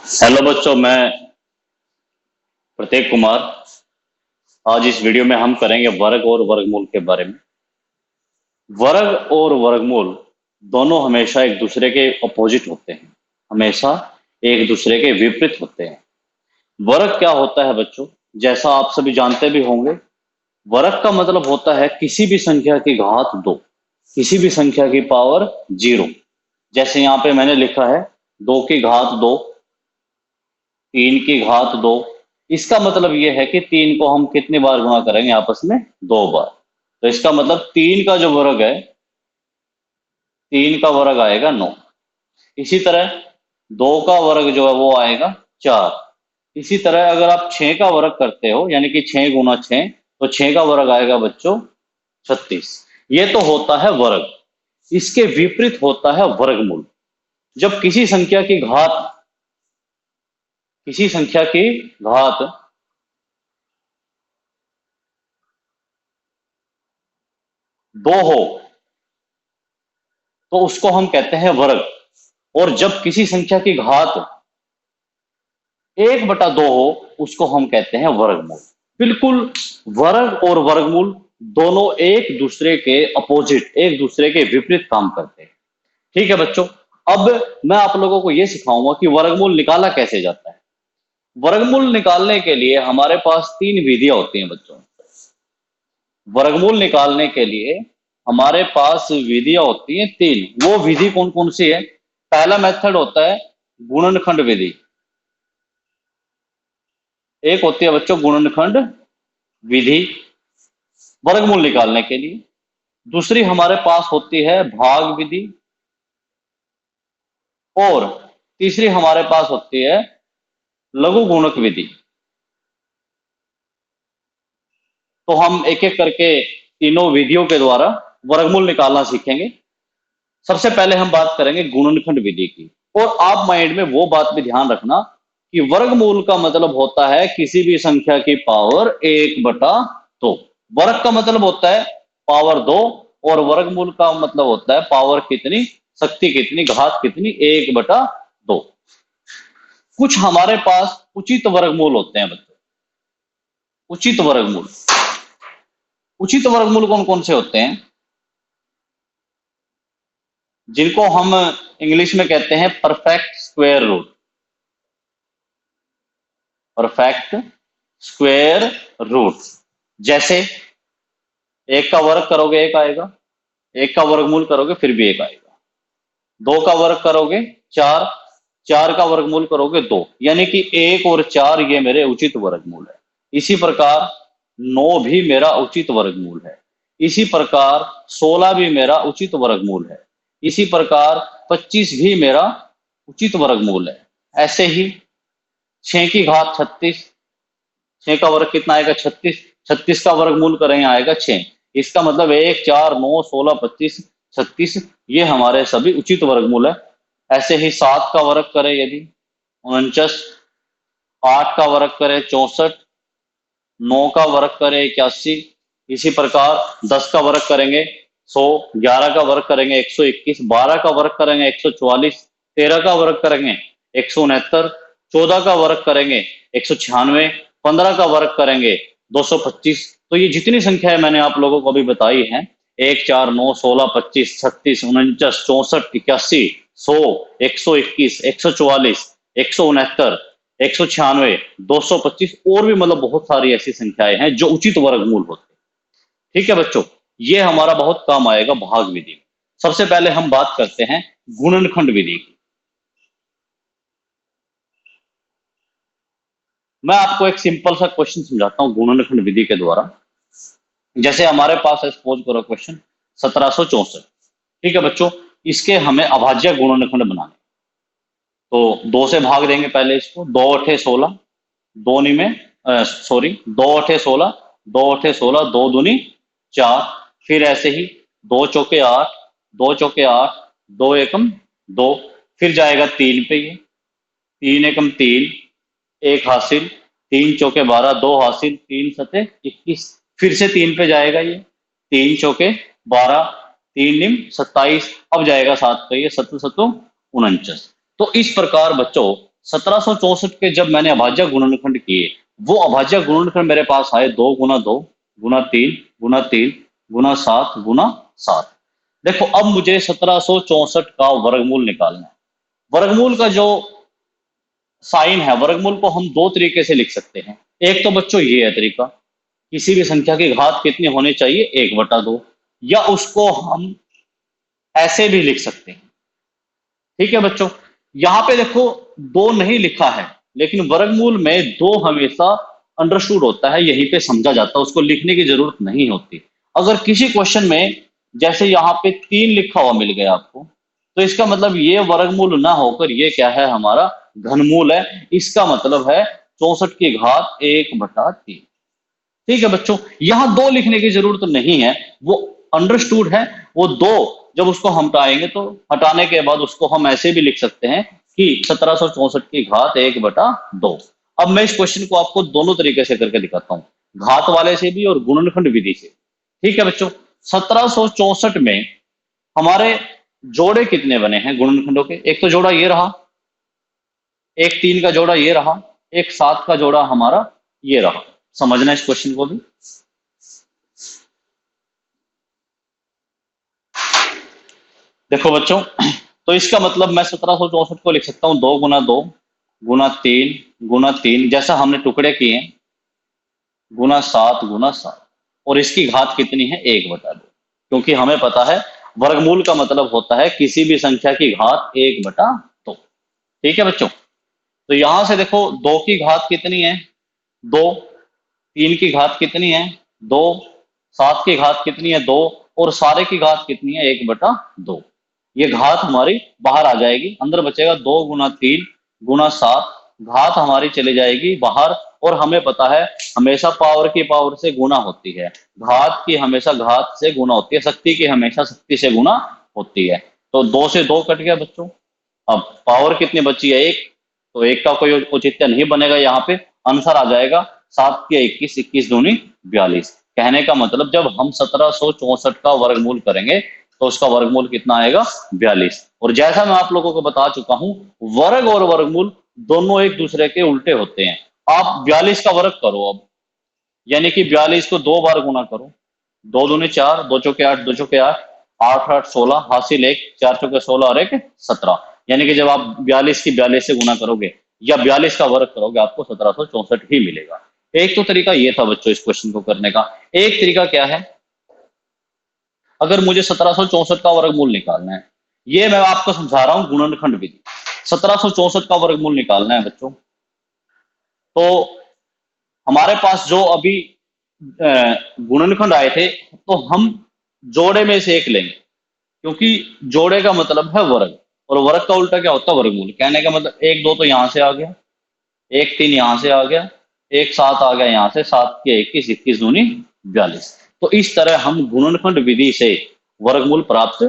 Hello बच्चों, मैं प्रतीक कुमार। आज इस वीडियो में हम करेंगे वर्ग और वर्गमूल के बारे में। वर्ग और वर्गमूल दोनों हमेशा एक दूसरे के अपोजिट होते हैं, हमेशा एक दूसरे के विपरीत होते हैं। वर्ग क्या होता है बच्चों? जैसा आप सभी जानते भी होंगे, वर्ग का मतलब होता है किसी भी संख्या की घात दो, किसी भी संख्या की पावर जीरो। जैसे यहाँ पे मैंने लिखा है 2 की घात 2, 3 की घात 2। इसका मतलब यह है कि 3 को हम कितनी बार गुणा करेंगे आपस में? 2 बार। तो इसका मतलब 3 का जो वर्ग है, 3 का वर्ग आएगा 9। इसी तरह 2 का वर्ग जो है वो आएगा 4। इसी तरह अगर आप 6 का वर्ग करते हो, यानी कि 6 × 6, तो 6 का वर्ग आएगा बच्चों 36। ये तो होता है वर्ग। इसके विपरीत होता है वर्गमूल। जब किसी संख्या की घात 2 हो तो उसको हम कहते हैं वर्ग। और जब किसी संख्या की घात 1/2 हो उसको हम कहते हैं वर्गमूल। बिल्कुल, वर्ग और वर्गमूल दोनों एक दूसरे के अपोजिट, एक दूसरे के विपरीत काम करते हैं। ठीक है बच्चों, अब मैं आप लोगों को यह सिखाऊंगा कि वर्गमूल निकाला कैसे जाता है। वर्गमूल निकालने के लिए हमारे पास 3 विधियां होती हैं बच्चों। वर्गमूल निकालने के लिए हमारे पास विधियां होती हैं 3। वो विधि कौन कौन सी है? पहला मेथड होता है गुणनखंड विधि। एक होती है बच्चों गुणनखंड विधि वर्गमूल निकालने के लिए। दूसरी हमारे पास होती है भाग विधि। और तीसरी हमारे पास होती है लघु गुणक विधि। तो हम एक एक करके तीनों विधियों के द्वारा वर्गमूल निकालना सीखेंगे। सबसे पहले हम बात करेंगे गुणनखंड विधि की। और आप माइंड में वो बात भी ध्यान रखना कि वर्गमूल का मतलब होता है किसी भी संख्या की पावर 1/2। वर्ग का मतलब होता है पावर 2, और वर्गमूल का मतलब होता है पावर कितनी, शक्ति कितनी, घात कितनी, 1/2। कुछ हमारे पास उचित वर्गमूल होते हैं बच्चों। उचित वर्गमूल, उचित वर्गमूल कौन कौन से होते हैं? जिनको हम इंग्लिश में कहते हैं perfect square root. Perfect square root. जैसे 1 का वर्ग करोगे 1 आएगा, 1 का वर्गमूल करोगे फिर भी 1 आएगा, 2 का वर्ग करोगे 4, 4 का वर्गमूल करोगे 2, यानी कि 1 और 4 ये मेरे उचित वर्गमूल है। इसी प्रकार 9 भी मेरा उचित वर्गमूल है। इसी प्रकार 16 भी मेरा उचित वर्गमूल है। इसी प्रकार 25 भी मेरा उचित वर्गमूल है। ऐसे ही 6 की घात 36, 6 का वर्ग कितना आएगा? 36। 36 का वर्गमूल करेंगे आएगा 6। इसका मतलब 1, 4, 9, 16, 25, 36 ये हमारे सभी उचित वर्गमूल है। ऐसे ही 7 का वर्ग करें यदि 49, 8 का वर्ग करें 64, 9 का वर्ग करें 81। इसी प्रकार 10 का वर्ग करेंगे 100, 11 का वर्ग करेंगे 121, 12 का वर्ग करेंगे 144, 13 का वर्ग करेंगे 169, 14 का वर्ग करेंगे 196, 15 का वर्ग करेंगे 225। तो ये जितनी संख्याएं मैंने आप लोगों को अभी बताई हैं, 1, 4, 9, 16, 25, 36, 49, 64, 81, 100, 121, 144, 169, 196, 225 और भी मतलब बहुत सारी ऐसी संख्याएं हैं जो उचित वर्गमूल होते हैं। ठीक है बच्चों, ये हमारा बहुत काम आएगा भाग विधि में। सबसे पहले हम बात करते हैं गुणनखंड विधि की। मैं आपको एक सिंपल सा क्वेश्चन समझाता हूं गुणनखंड विधि के द्वारा। जैसे हमारे पास है, सपोज करो क्वेश्चन 1764। ठीक है बच्चों, इसके हमें अभाज्य गुणनखंड बनाने। तो 2 से भाग देंगे पहले इसको। 2 अठे 16, 2 नी में सॉरी 2 अठे 16, 2 अठे 16, 2 दूनी 4। फिर ऐसे ही 2 चौके 8, 2 चौके 8, 2 एकम 2। फिर जाएगा 3 पे, ये 3 एकम 3, 1 हासिल, 3 चौके 12, 2 हासिल, 3 सते 21। फिर से 3 पे जाएगा ये, 3 चौके 12, 3 निम 27। अब जाएगा 7 पे, ये 7 7 49। तो इस प्रकार बच्चों 1764 के जब मैंने अभाज्य गुणनखंड किए, वो अभाज्य गुणनखंड मेरे पास आए 2 गुना 2 गुना 3 गुना 3 गुना 7 गुना 7। देखो अब मुझे 1764 का वर्गमूल निकालना है। वर्गमूल का जो साइन है, वर्गमूल को हम दो तरीके से लिख सकते हैं। एक तो बच्चों ये है तरीका, किसी भी संख्या की घात कितनी होनी चाहिए, 1/2, या उसको हम ऐसे भी लिख सकते हैं। ठीक है बच्चों, यहाँ पे देखो दो नहीं लिखा है, लेकिन वर्गमूल में दो हमेशा अंडरस्टूड होता है, यहीं पे समझा जाता है, उसको लिखने की जरूरत नहीं होती। अगर किसी क्वेश्चन में जैसे यहाँ पे 3 लिखा हुआ मिल गया आपको, तो इसका मतलब ये वर्गमूल ना होकर ये क्या है, हमारा घनमूल है। इसका मतलब है 64 की घात 1/3। ठीक है बच्चों, यहां दो लिखने की जरूरत नहीं है, वो अंडरस्टूड है। वो दो जब उसको हम हटाएंगे तो हटाने के बाद उसको हम ऐसे भी लिख सकते हैं कि 1764 की घात 1/2। अब मैं इस क्वेश्चन को आपको दोनों तरीके से करके दिखाता हूं, घात वाले से भी और गुणनखंड विधि से। ठीक है बच्चों, 1764 में हमारे जोड़े कितने बने हैं गुणनखंडों के? एक तो जोड़ा ये रहा, एक 3 का जोड़ा ये रहा, एक 7 का जोड़ा हमारा ये रहा। समझना इस क्वेश्चन को भी। देखो बच्चों, तो इसका मतलब मैं 1764 को लिख सकता हूं 2 गुना 2 गुना 3 गुना 3, जैसा हमने टुकड़े किए, गुना 7 गुना 7, और इसकी घात कितनी है, 1/2। क्योंकि हमें पता है वर्गमूल का मतलब होता है किसी भी संख्या की घात 1/2। ठीक है बच्चों, तो यहां से देखो 2 की घात कितनी है, 2, 3 की घात कितनी है, 2, 7 की घात कितनी है, 2, और सारे की घात कितनी है, 1/2। ये घात हमारी बाहर आ जाएगी, अंदर बचेगा 2 गुना 3 गुना 7, घात हमारी चली जाएगी बाहर। और हमें पता है हमेशा पावर की पावर से गुना होती है, घात की हमेशा घात से गुना होती है, शक्ति की हमेशा शक्ति से गुना होती है। तो 2 से 2 कट गया बच्चों। अब पावर कितनी बची है, 1, तो 1 का कोई औचित्य नहीं बनेगा, यहाँ पे आंसर आ जाएगा 7 के 21, 21 दूनी 42। कहने का मतलब जब हम 1764 का वर्गमूल करेंगे तो उसका वर्गमूल कितना आएगा, 42। और जैसा मैं आप लोगों को बता चुका हूं, वर्ग और वर्गमूल दोनों एक दूसरे के उल्टे होते हैं। आप 42 का वर्ग करो अब, यानी कि 42 को 2 बार गुना करो, 2 दूनी 4, 2 चौके 8, 2 चौके 8, 8 8 16, हासिल 1, 4 चौके 16 और 1 17। यानी कि जब आप 42 की 42 से गुना करोगे या 42 का वर्ग करोगे, आपको 1764 ही मिलेगा। एक तो तरीका ये था बच्चों इस क्वेश्चन को करने का। एक तरीका क्या है, अगर मुझे 1764 का वर्गमूल निकालना है, ये मैं आपको समझा रहा हूं गुणनखंड विधि। 1764 का वर्गमूल निकालना है बच्चों, तो हमारे पास जो अभी गुणनखंड आए थे, तो हम जोड़े में से एक लेंगे, क्योंकि जोड़े का मतलब है वर्ग, और वर्ग का उल्टा क्या होता है, वर्गमूल। कहने का मतलब 1 2 तो यहां से आ गया, 1 3 यहां से आ गया, 1 7 आ गया यहां से, 7 के 21, 21 दूनी 42। तो इस तरह हम गुणनखंड विधि से वर्गमूल प्राप्त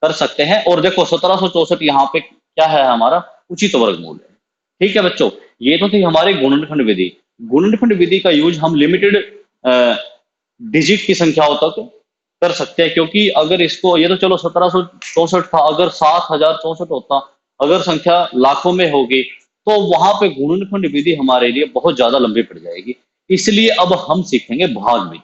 कर सकते हैं। और देखो 1764 यहाँ पे क्या है, हमारा उचित वर्गमूल है। ठीक है बच्चों, ये तो थी हमारी गुणनखंड विधि। गुणनखंड विधि का यूज हम लिमिटेड डिजिट की संख्याओं तक कर सकते हैं, क्योंकि अगर इसको, ये तो चलो 1764 था, अगर 7064 होता, अगर संख्या लाखों में होगी, तो वहां पे गुणनखंड विधि हमारे लिए बहुत ज्यादा लंबी पड़ जाएगी। इसलिए अब हम सीखेंगे भाग विधि।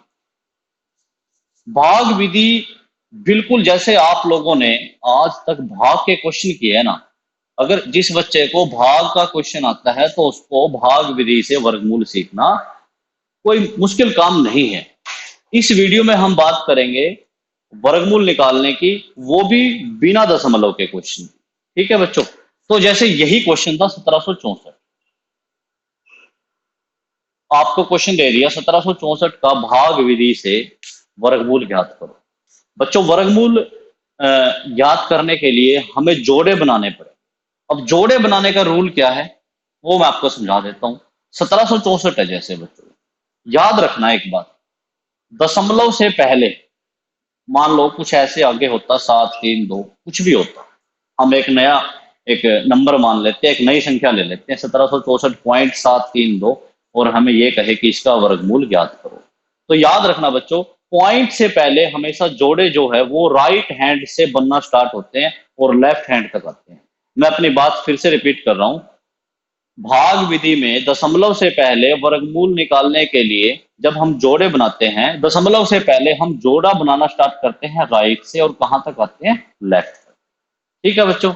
भाग विधि बिल्कुल जैसे आप लोगों ने आज तक भाग के क्वेश्चन किए हैं ना, अगर जिस बच्चे को भाग का क्वेश्चन आता है तो उसको भाग विधि से वर्गमूल सीखना कोई मुश्किल काम नहीं है। इस वीडियो में हम बात करेंगे वर्गमूल निकालने की, वो भी बिना दशमलव के क्वेश्चन। ठीक है बच्चों, तो जैसे यही क्वेश्चन था 1764, आपको क्वेश्चन दे दिया 1764 का भाग विधि से वर्गमूल ज्ञात करो। बच्चों वर्गमूल ज्ञात करने के लिए हमें जोड़े बनाने पड़े। अब जोड़े बनाने का रूल क्या है, वो मैं आपको समझा देता हूं। 1764 है जैसे बच्चों, याद रखना एक बात, दशमलव से पहले मान लो कुछ ऐसे आगे होता 7 3 2, कुछ भी होता, हम एक नया एक नंबर मान लेते हैं, एक नई संख्या ले लेते हैं 1764.732, और हमें ये कहे कि इसका वर्गमूल ज्ञात करो। तो याद रखना बच्चों, पॉइंट से पहले हमेशा जोड़े जो है वो राइट हैंड से बनना स्टार्ट होते हैं और लेफ्ट हैंड तक आते हैं। मैं अपनी बात फिर से रिपीट कर रहा हूं, भाग विधि में दशमलव से पहले वर्गमूल निकालने के लिए जब हम जोड़े बनाते हैं, दशमलव से पहले हम जोड़ा बनाना स्टार्ट करते हैं राइट से और कहां तक आते हैं, लेफ्ट। ठीक है बच्चों,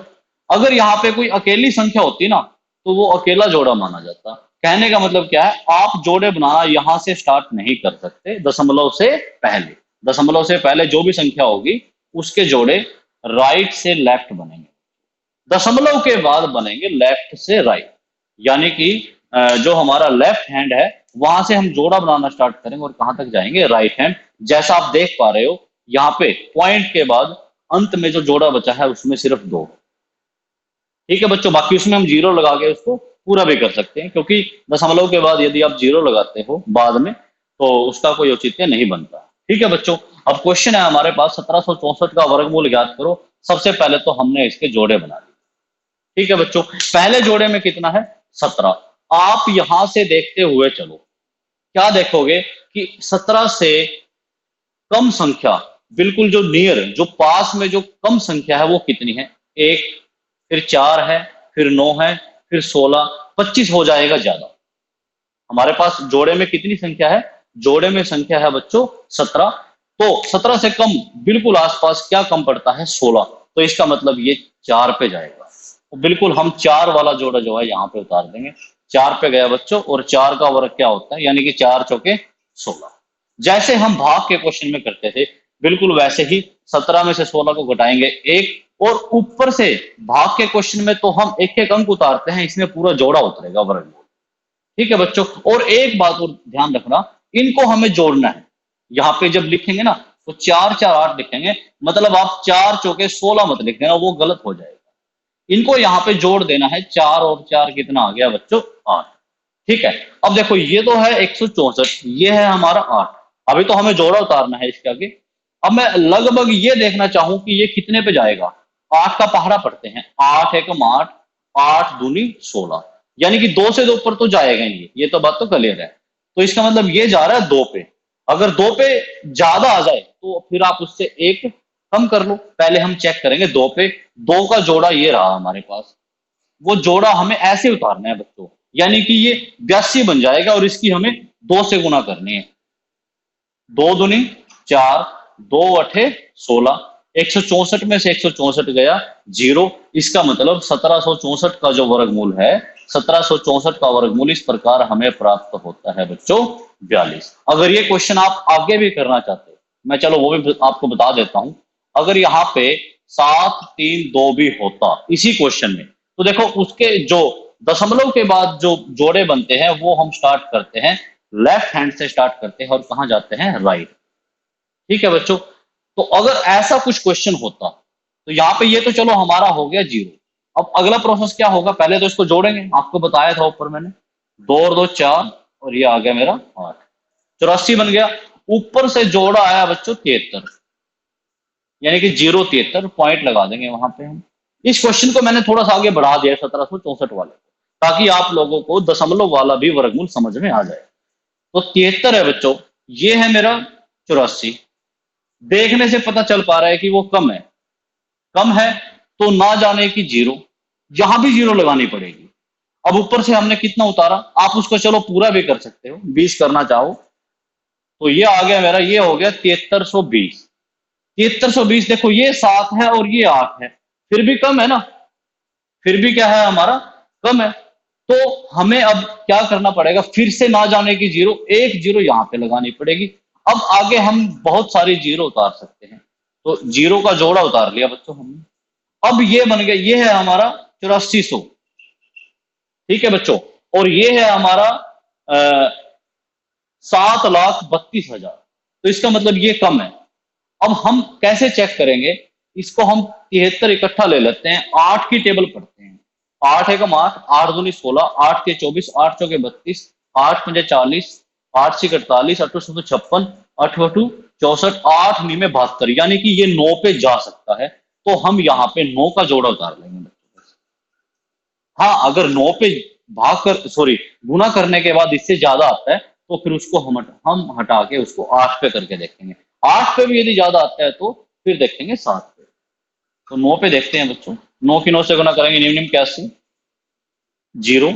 अगर यहाँ पे कोई अकेली संख्या होती ना तो वो अकेला जोड़ा माना जाता। कहने का मतलब क्या है, आप जोड़े बनाना यहां से स्टार्ट नहीं कर सकते दशमलव से पहले। दशमलव से पहले जो भी संख्या होगी उसके जोड़े राइट से लेफ्ट बनेंगे, दशमलव के बाद बनेंगे लेफ्ट से राइट। यानी कि जो हमारा लेफ्ट हैंड है वहां से हम जोड़ा बनाना स्टार्ट करेंगे और कहां तक जाएंगे, राइट हैंड। जैसा आप देख पा रहे हो यहाँ पे पॉइंट के बाद अंत में जो जोड़ा बचा है उसमें सिर्फ 2। ठीक है बच्चों, बाकी उसमें हम जीरो लगा के उसको पूरा भी कर सकते हैं, क्योंकि दशमलव के बाद यदि आप जीरो लगाते हो बाद में तो उसका कोई औचित्य नहीं बनता। ठीक है बच्चों, अब क्वेश्चन है हमारे पास 1764 का वर्गमूल ज्ञात करो। सबसे पहले तो हमने इसके जोड़े बना लिए। ठीक है बच्चों, पहले जोड़े में कितना है, 17। आप यहां से देखते हुए चलो, क्या देखोगे कि 17 से कम संख्या, बिल्कुल जो नियर, जो पास में जो कम संख्या है वो कितनी है, 1, फिर 4 है, फिर 9 है, फिर 16, 25 हो जाएगा ज्यादा। हमारे पास जोड़े में कितनी संख्या है, जोड़े में संख्या है बच्चों 17। तो 17 से कम बिल्कुल आसपास क्या कम पड़ता है, 16। तो इसका मतलब ये 4 पे जाएगा। तो बिल्कुल हम 4 वाला जोड़ा जो है यहाँ पे उतार देंगे। 4 पे गया बच्चों, और 4 का वर्ग क्या होता है, यानी कि 4 चौके 16। जैसे हम भाग के क्वेश्चन में करते थे बिल्कुल वैसे ही 17 में से 16 को घटाएंगे 1, और ऊपर से भाग के क्वेश्चन में तो हम एक एक अंक उतारते हैं, इसमें पूरा जोड़ा उतरेगा वर्गमूल। ठीक है बच्चों, और एक बात और ध्यान रखना, इनको हमें जोड़ना है। यहाँ पे जब लिखेंगे ना तो 4 4 8 लिखेंगे, मतलब आप 4 चौके 16 मत लिख देना, वो गलत हो जाएगा। इनको यहाँ पे जोड़ देना है, 4 और 4 कितना आ गया बच्चों, 8। ठीक है, अब देखो ये तो है 164, ये है हमारा 8। अभी तो हमें जोड़ा उतारना है इसके आगे। अब मैं लगभग ये देखना चाहूं कि ये कितने पे जाएगा। 8 का पहाड़ा पढ़ते हैं, 8 एकम 8, 8 दूनी 16, यानी कि 2 से 2 पर तो जाएगा ही, ये तो बात तो क्लियर है। तो इसका मतलब ये जा रहा है 2 पे। अगर 2 पे ज्यादा आ जाए तो फिर आप उससे एक कम कर लो। पहले हम चेक करेंगे 2 पे, 2 का जोड़ा ये रहा हमारे पास, वो जोड़ा हमें ऐसे उतारना है बच्चों, यानी कि ये 82 बन जाएगा और इसकी हमें 2 से गुना करनी है। 2 दूनी 4, 2 अठे 16, 164 में से 164 गया जीरो। इसका मतलब 1764 का जो वर्गमूल है, 1764 का वर्गमूल इस प्रकार हमें प्राप्त होता है बच्चों 42। अगर ये क्वेश्चन आप आगे भी करना चाहते हो, मैं चलो वो भी आपको बता देता हूं। अगर यहाँ पे 7 3 2 भी होता इसी क्वेश्चन में, तो देखो उसके जो दशमलव के बाद जो जोड़े बनते हैं वो हम स्टार्ट करते हैं लेफ्ट हैंड से, स्टार्ट करते हैं और कहां जाते हैं, राइट। ठीक है बच्चों, तो अगर ऐसा कुछ क्वेश्चन होता तो यहाँ पे ये तो चलो हमारा हो गया जीरो। अब अगला प्रोसेस क्या होगा, पहले तो इसको जोड़ेंगे, आपको बताया था ऊपर मैंने, 2 और 2 4, और ये आ गया मेरा 8, 84 बन गया। ऊपर से जोड़ा आया बच्चों 73, यानी कि 073 पॉइंट लगा देंगे वहां पे हम। इस क्वेश्चन को मैंने थोड़ा सा आगे बढ़ा दिया 1764 वाले को, ताकि आप लोगों को दशमलव वाला भी वर्गमूल समझ में आ जाए। तो 73 है बच्चों, ये है मेरा 84। देखने से पता चल पा रहा है कि वो कम है, कम है तो ना जाने की जीरो, यहां भी जीरो लगानी पड़ेगी। अब ऊपर से हमने कितना उतारा, आप उसको चलो पूरा भी कर सकते हो, 20 करना चाहो तो ये आ गया मेरा, ये हो गया 7320। 7320 देखो ये 7 है और ये 8 है, फिर भी कम है ना, फिर भी क्या है हमारा, कम है। तो हमें अब क्या करना पड़ेगा, फिर से ना जाने की जीरो, एक जीरो यहां पे लगानी पड़ेगी। अब आगे हम बहुत सारी जीरो उतार सकते हैं, तो जीरो का जोड़ा उतार लिया बच्चों हमने। अब ये बन गया, ये है हमारा 8400। ठीक है बच्चों, और ये है हमारा 7,32,000। तो इसका मतलब ये कम है। अब हम कैसे चेक करेंगे इसको, हम 73 इकट्ठा ले लेते हैं, 8 की टेबल पढ़ते हैं। 8 एकम 8, 8 दूनी 16, 8 के 24, 8 चौके 32, 8 पंजे 40, 8 से 48, 8 से 56, 8 बटू 64, 8 नी में 72, यानी कि ये 9 पे जा सकता है। तो हम यहाँ पे 9 का जोड़ा उतार लेंगे। हाँ, अगर 9 पे भाग कर, सॉरी, गुना करने के बाद इससे ज्यादा आता है तो फिर उसको हम हटा के उसको 8 पे करके देखेंगे। 8 पे भी यदि ज्यादा आता है तो फिर देखेंगे 7 पे। तो 9 पे देखते हैं बच्चों, 9 की 9 से गुना करेंगे, निम्न कैसे, जीरो।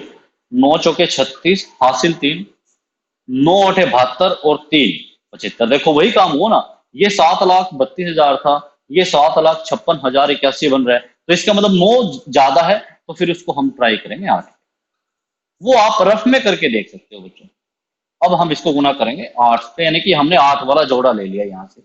9 चौके 36, हासिल 3, 9 आठे 72 और 3 75। देखो वही काम हुआ ना, ये 7,32,000 था, ये 7,56,081 बन रहा है, तो इसका मतलब 9 ज्यादा है, तो फिर उसको हम ट्राई करेंगे 8। वो आप रफ में करके देख सकते हो बच्चों। अब हम इसको गुना करेंगे 8 से, यानी कि हमने 8 वाला जोड़ा ले लिया यहाँ से।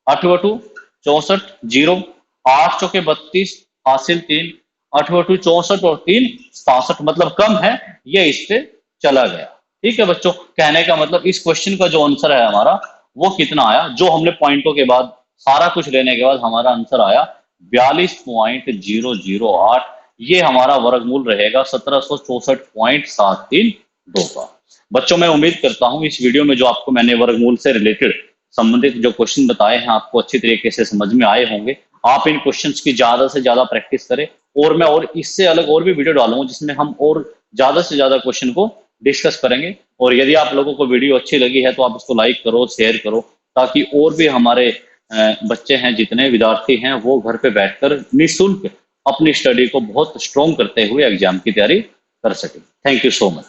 8 2 64, 0, 8 चौके 32, हासिल 3, 8 2 64 और 3 67, मतलब कम है, ये इससे चला गया। ठीक है बच्चों, कहने का मतलब इस क्वेश्चन का जो आंसर है हमारा, वो कितना आया, जो हमने पॉइंटों के बाद सारा कुछ लेने के बाद हमारा आंसर आया 42.008। ये हमारा वर्गमूल रहेगा 1764.732 का। बच्चों मैं उम्मीद करता हूं इस वीडियो में जो आपको मैंने वर्गमूल से रिलेटेड संबंधित जो क्वेश्चन बताए हैं आपको अच्छी तरीके से समझ में आए होंगे। आप इन क्वेश्चंस की ज्यादा से ज्यादा प्रैक्टिस करें, और मैं और इससे अलग और भी वीडियो डालूंगा जिसमें हम और ज्यादा से ज्यादा क्वेश्चन को डिस्कस करेंगे। और यदि आप लोगों को वीडियो अच्छी लगी है तो आप इसको लाइक करो, शेयर करो, ताकि और भी हमारे बच्चे हैं, जितने विद्यार्थी हैं, वो घर पे बैठकर निःशुल्क अपनी स्टडी को बहुत स्ट्रॉन्ग करते हुए एग्जाम की तैयारी कर सके। Thank you so much.